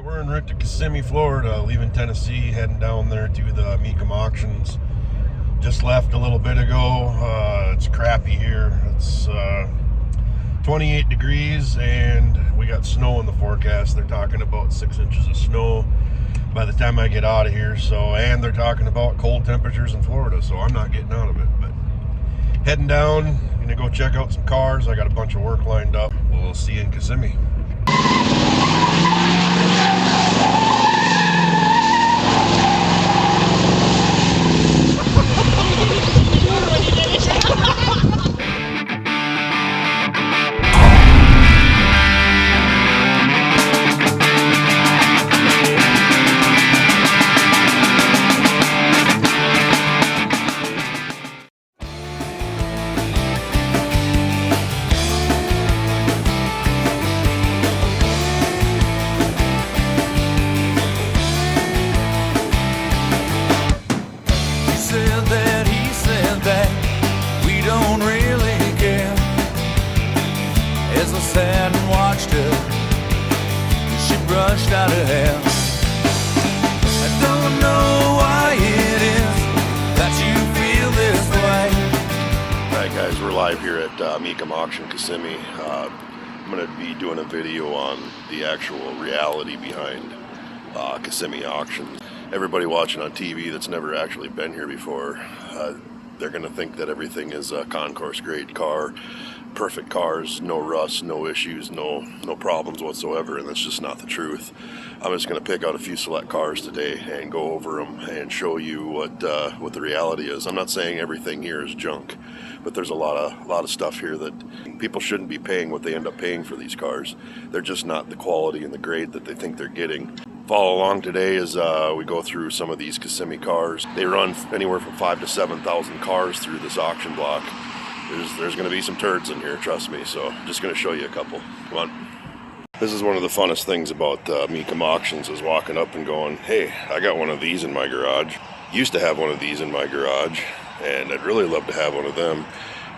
Alright, we're in Kissimmee, Florida, leaving Tennessee, heading down there to the Mecum Auctions. Just left a little bit ago. It's crappy here. It's 28 degrees and we got snow in the forecast. They're talking about 6 inches of snow by the time I get out of here. And they're talking about cold temperatures in Florida, so I'm not getting out of it. But heading down, gonna go check out some cars. I got a bunch of work lined up. We'll see you in Kissimmee. As I sat and watched her, she brushed out her hair. I don't know why it is that you feel this way. Alright guys, we're live here at Mecum Auctions Kissimmee. I'm going to be doing a video on the actual reality behind Kissimmee auctions. Everybody watching on TV that's never actually been here before, they're going to think that everything is a concourse grade car. Perfect cars, no rust, no issues, no problems whatsoever, and that's just not the truth. I'm just going to pick out a few select cars today and go over them and show you what the reality is. I'm not saying everything here is junk, but there's a lot of stuff here that people shouldn't be paying what they end up paying for these cars. They're just not the quality and the grade that they think they're getting. Follow along today as we go through some of these Kissimmee cars. They run anywhere from 5,000 to 7,000 cars through this auction block. There's going to be some turds in here, trust me, so I'm just going to show you a couple. Come on. This is one of the funnest things about Mecum Auctions, is walking up and going, hey, I got one of these in my garage. Used to have one of these in my garage, and I'd really love to have one of them.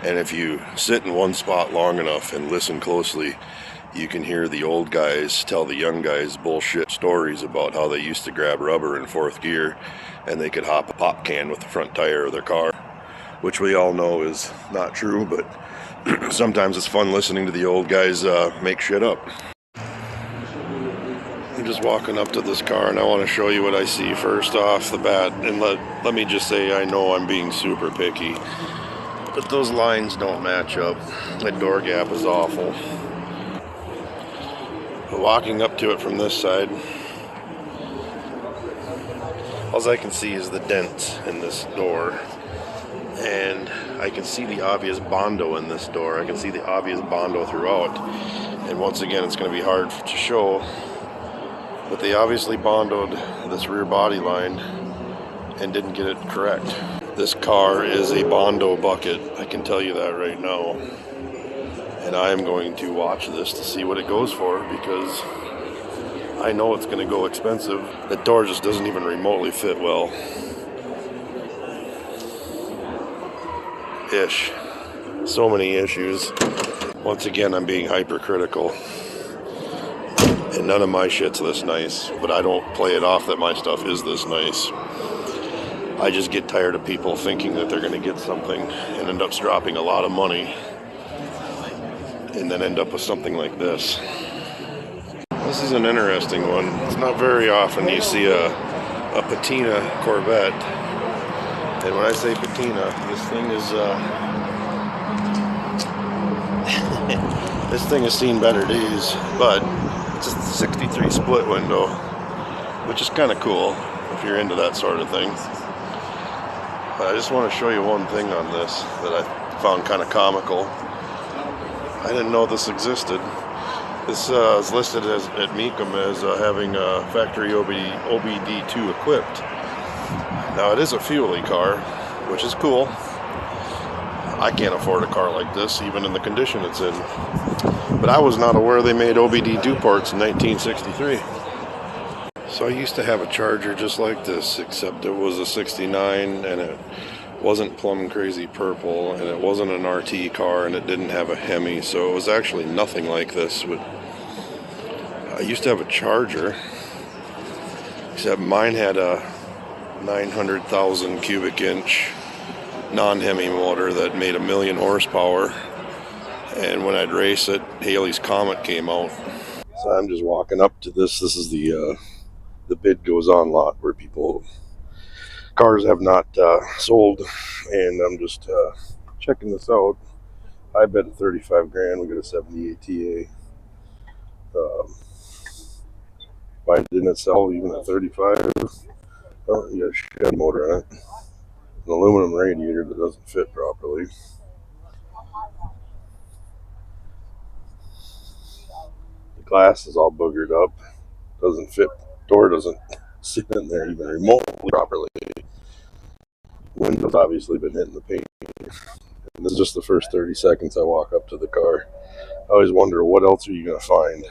And if you sit in one spot long enough and listen closely, you can hear the old guys tell the young guys bullshit stories about how they used to grab rubber in fourth gear and they could hop a pop can with the front tire of their car, which we all know is not true, but sometimes it's fun listening to the old guys make shit up. I'm just walking up to this car and I want to show you what I see first off the bat. And let me just say, I know I'm being super picky, but those lines don't match up. That door gap is awful. But walking up to it from this side, all I can see is the dent in this door. And I can see the obvious Bondo in this door. I can see the obvious Bondo throughout. And once again, it's going to be hard to show, but they obviously Bondoed this rear body line and didn't get it correct. This car is a Bondo bucket, I can tell you that right now. And I am going to watch this to see what it goes for, because I know it's going to go expensive. The door just doesn't even remotely fit well. So many issues. Once again, I'm being hypercritical, and none of my shit's this nice, but I don't play it off that my stuff is this nice. I just get tired of people thinking that they're going to get something and end up dropping a lot of money and then end up with something like this. This is an interesting one. It's not very often you see a patina Corvette. And when I say patina, this thing is this thing has seen better days, but it's a 63 split window, which is kind of cool if you're into that sort of thing. But I just want to show you one thing on this that I found kind of comical. I didn't know this existed. This is listed at Mecum as having factory OBD2 equipped. Now it is a fuelie car, which is cool. I can't afford a car like this, even in the condition it's in. But I was not aware they made OBD2 ports in 1963. So I used to have a Charger just like this, except it was a 69 and it wasn't plum crazy purple and it wasn't an RT car and it didn't have a Hemi, so it was actually nothing like this. I used to have a Charger Except mine had a 900,000 cubic inch non-Hemi motor that made 1,000,000 horsepower. And when I'd race it, Halley's Comet came out. So I'm just walking up to this. This is the bid goes on lot where cars have not sold, and I'm just checking this out. I bet 35 grand. We got a 78 TA. Why didn't it sell even at 35? Oh, you got a Chevy motor in it. An aluminum radiator that doesn't fit properly. The glass is all boogered up. Doesn't fit. Door doesn't sit in there even remotely properly. Window's obviously been hitting the paint. And this is just the first 30 seconds I walk up to the car. I always wonder, what else are you going to find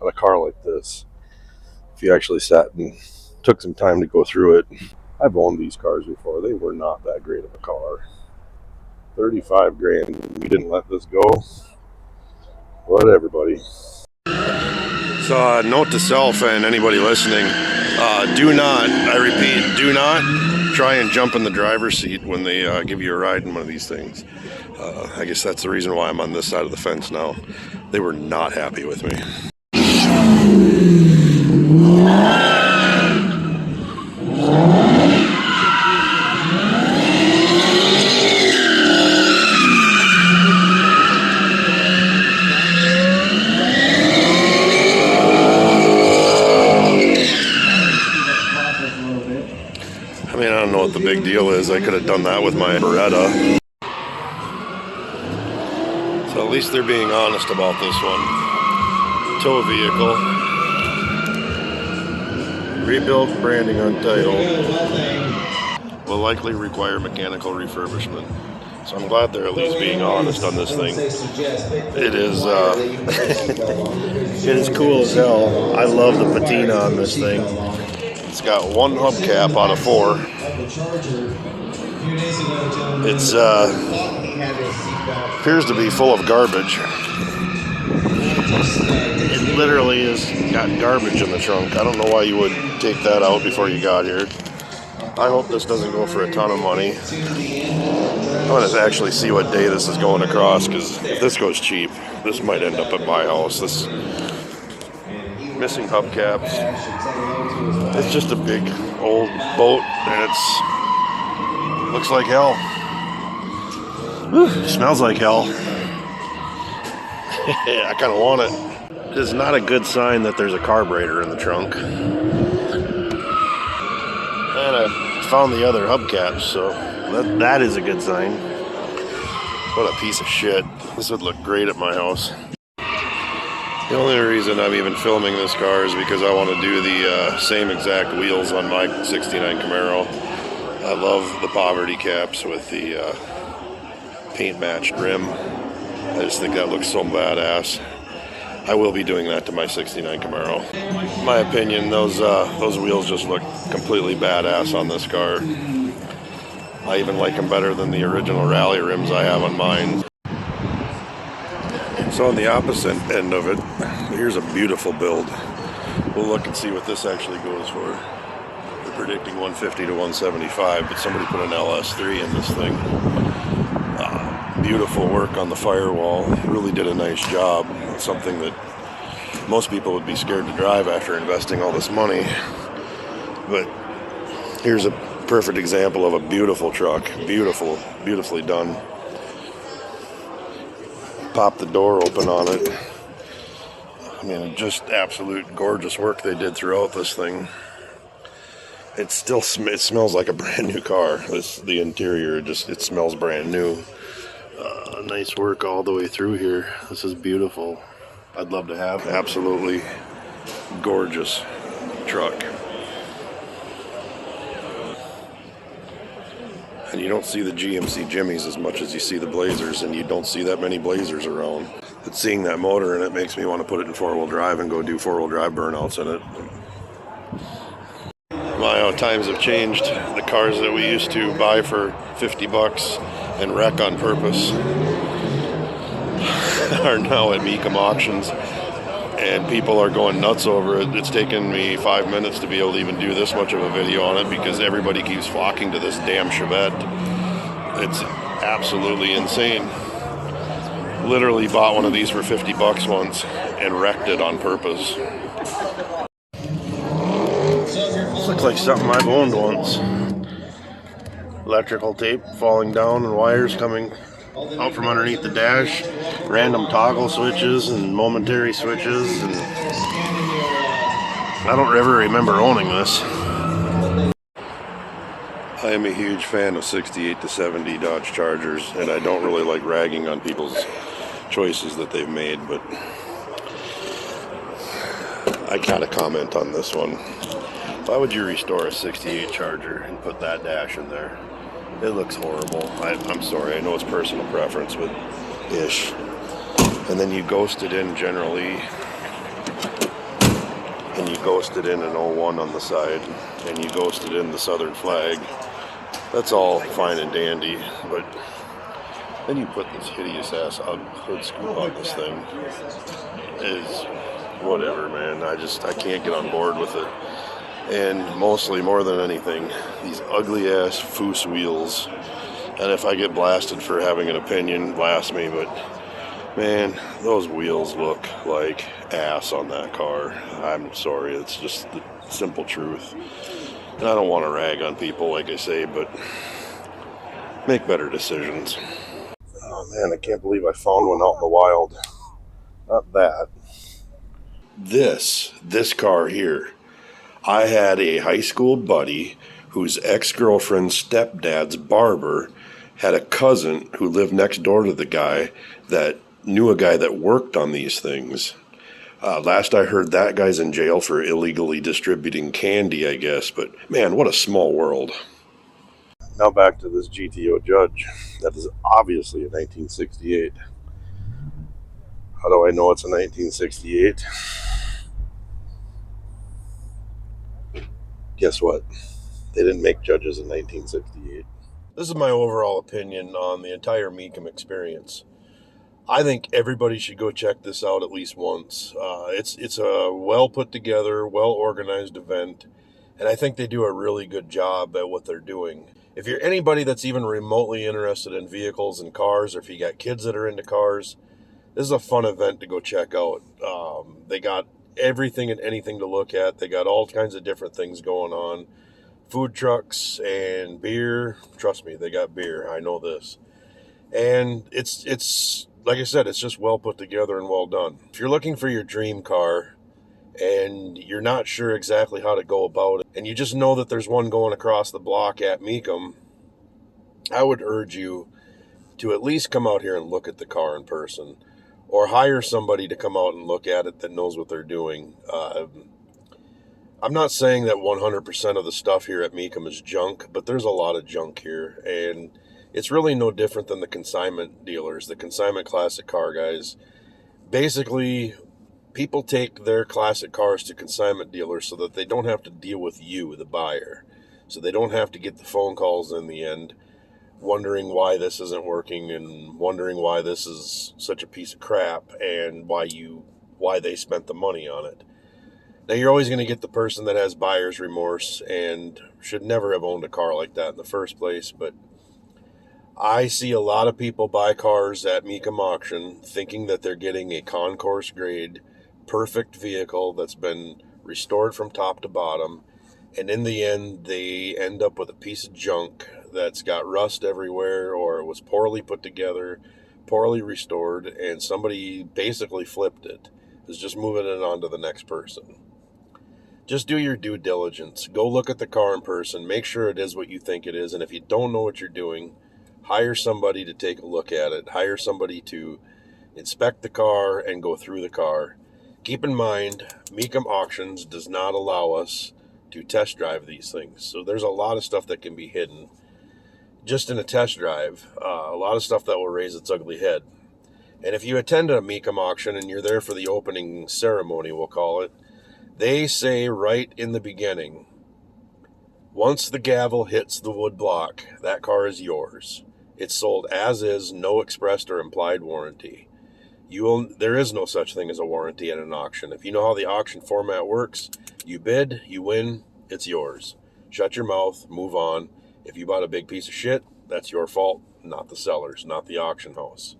on a car like this if you actually sat and took some time to go through it. I've owned these cars before. They were not that great of a car. 35 grand. We didn't let this go. Whatever, buddy. So note to self and anybody listening, do not, I repeat, do not try and jump in the driver's seat when they give you a ride in one of these things. I guess that's the reason why I'm on this side of the fence now. They were not happy with me. I mean, I don't know what the big deal is. I could have done that with my Beretta. So at least they're being honest about this one. Tow vehicle. Rebuilt, branding untitled. Will likely require mechanical refurbishment. So I'm glad they're at least being honest on this thing. It is it is cool as hell. I love the patina on this thing. It's got one hubcap out of 4. It's appears to be full of garbage. It literally has got garbage in the trunk. I don't know why you would take that out before you got here. I hope this doesn't go for a ton of money. I want to actually see what day this is going across, because if this goes cheap, this might end up at my house. This missing hubcaps. It's just a big old boat, and looks like hell. Whew, smells like hell. I kind of want it. It is not a good sign that there's a carburetor in the trunk. And I found the other hubcaps, so that is a good sign. What a piece of shit. This would look great at my house. The only reason I'm even filming this car is because I want to do the same exact wheels on my 69 Camaro. I love the poverty caps with the paint matched rim. I just think that looks so badass. I will be doing that to my 69 Camaro. In my opinion, those wheels just look completely badass on this car. I even like them better than the original rally rims I have on mine. So on the opposite end of it, here's a beautiful build. We'll look and see what this actually goes for. They're predicting 150 to 175, but somebody put an LS3 in this thing. Beautiful work on the firewall. Really did a nice job. It's something that most people would be scared to drive after investing all this money. But here's a perfect example of a beautiful truck. Beautifully done. Pop the door open on it. I mean, just absolute gorgeous work they did throughout this thing. It smells like a brand new car. The interior, it smells brand new. Nice work all the way through here. This is beautiful. I'd love to have absolutely gorgeous truck. And you don't see the GMC Jimmies as much as you see the Blazers, and you don't see that many Blazers around. But seeing that motor in it makes me want to put it in 4-wheel drive and go do 4-wheel drive burnouts in it. My times have changed. The cars that we used to buy for 50 bucks and wreck on purpose are now at Mecum Auctions. and people are going nuts over it. It's taken me 5 minutes to be able to even do this much of a video on it because everybody keeps flocking to this damn Chevette. It's absolutely insane. Literally bought one of these for 50 bucks once and wrecked it on purpose. This looks like something I've owned once. Electrical tape falling down and wires coming out from underneath the dash. Random toggle switches and momentary switches. And I don't ever remember owning this. I am a huge fan of 68 to 70 Dodge Chargers, and I don't really like ragging on people's choices that they've made, but I gotta comment on this one. Why would you restore a 68 Charger and put that dash in there? It looks horrible. I'm sorry, I know it's personal preference, but ish. And then you ghost it in generally, and you ghost it in an 01 on the side, and you ghost it in the Southern flag. That's all fine and dandy, but then you put this hideous ass hood scoop on this thing. Is whatever, man. I can't get on board with it. And mostly, more than anything, these ugly ass foose wheels. And if I get blasted for having an opinion, blast me, but man, those wheels look like ass on that car. I'm sorry, it's just the simple truth. And I don't want to rag on people, like I say, but make better decisions. Oh man, I can't believe I found one out in the wild. Not that. This car here. I had a high school buddy whose ex-girlfriend's stepdad's barber had a cousin who lived next door to the guy that knew a guy that worked on these things. Last I heard, that guy's in jail for illegally distributing candy, I guess. But man, what a small world. Now back to this GTO Judge. That is obviously a 1968. How do I know it's a 1968? Guess what? They didn't make Judges in 1968. This is my overall opinion on the entire Mecum experience. I think everybody should go check this out at least once. It's a well put together, well organized event, and I think they do a really good job at what they're doing. If you're anybody that's even remotely interested in vehicles and cars, or if you got kids that are into cars, this is a fun event to go check out. They got everything and anything to look at. They got all kinds of different things going on. Food trucks and beer. Trust me, they got beer. I know this. And it's like I said, it's just well put together and well done. If you're looking for your dream car and you're not sure exactly how to go about it, and you just know that there's one going across the block at Mecum, I would urge you to at least come out here and look at the car in person, or hire somebody to come out and look at it that knows what they're doing. I'm not saying that 100% of the stuff here at Mecum is junk, but there's a lot of junk here, and it's really no different than the consignment dealers, the consignment classic car guys. Basically, people take their classic cars to consignment dealers so that they don't have to deal with you, the buyer. So they don't have to get the phone calls in the end, wondering why this isn't working and wondering why this is such a piece of crap and why they spent the money on it. Now, you're always going to get the person that has buyer's remorse and should never have owned a car like that in the first place, but I see a lot of people buy cars at Mecum Auction thinking that they're getting a concourse grade, perfect vehicle that's been restored from top to bottom, and in the end, they end up with a piece of junk that's got rust everywhere, or it was poorly put together, poorly restored, and somebody basically flipped it. Is just moving it on to the next person. Just do your due diligence. Go look at the car in person. Make sure it is what you think it is, and if you don't know what you're doing, hire somebody to take a look at it. Hire somebody to inspect the car and go through the car. Keep in mind, Mecum Auctions does not allow us to test drive these things. So there's a lot of stuff that can be hidden just in a test drive. A lot of stuff that will raise its ugly head. And if you attend a Mecum auction and you're there for the opening ceremony, we'll call it, they say right in the beginning, once the gavel hits the wood block, that car is yours. It's sold as is, no expressed or implied warranty. There is no such thing as a warranty at an auction. If you know how the auction format works, you bid, you win, it's yours. Shut your mouth, move on. If you bought a big piece of shit, that's your fault, not the seller's, not the auction house.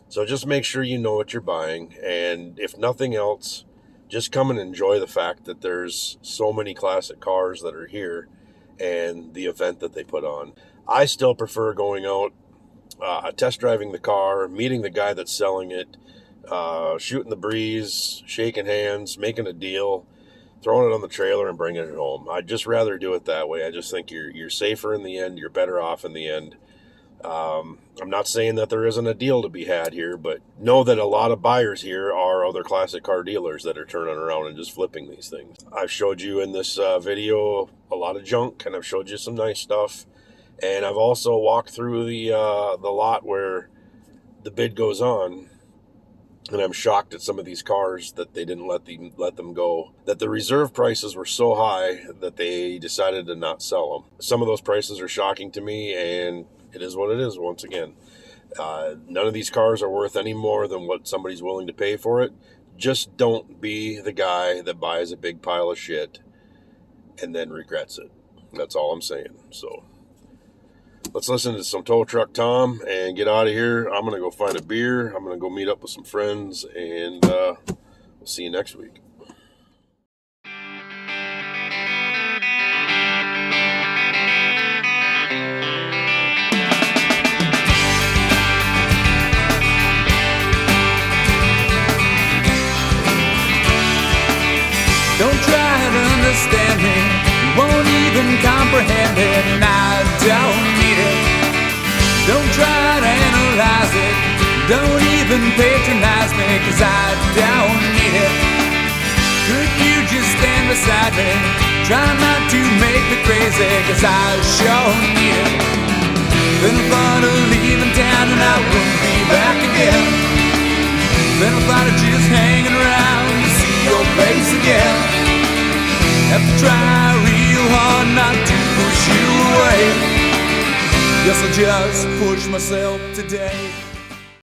So just make sure you know what you're buying, and if nothing else, just come and enjoy the fact that there's so many classic cars that are here and the event that they put on. I still prefer going out, test driving the car, meeting the guy that's selling it, shooting the breeze, shaking hands, making a deal, throwing it on the trailer and bringing it home. I'd just rather do it that way. I just think you're safer in the end. You're better off in the end. I'm not saying that there isn't a deal to be had here, but know that a lot of buyers here are other classic car dealers that are turning around and just flipping these things. I've showed you in this video a lot of junk, and I've showed you some nice stuff. And I've also walked through the lot where the bid goes on, and I'm shocked at some of these cars that they didn't let them go, that the reserve prices were so high that they decided to not sell them. Some of those prices are shocking to me, and it is what it is once again. None of these cars are worth any more than what somebody's willing to pay for it. Just don't be the guy that buys a big pile of shit and then regrets it. That's all I'm saying. So let's listen to some Tow Truck Tom and get out of here. I'm going to go find a beer. I'm going to go meet up with some friends, and we'll see you next week. Don't try to understand me, you won't even comprehend it, and I don't need it. Don't try to analyze it, don't even patronize me, cause I don't need it. Could you just stand beside me, try not to make me crazy, cause I sure need it. Then I thought of leaving town and I wouldn't be back again. Then I thought of just hanging around to see your place again. Have to try real hard not to push you away. Guess I'll just push myself today.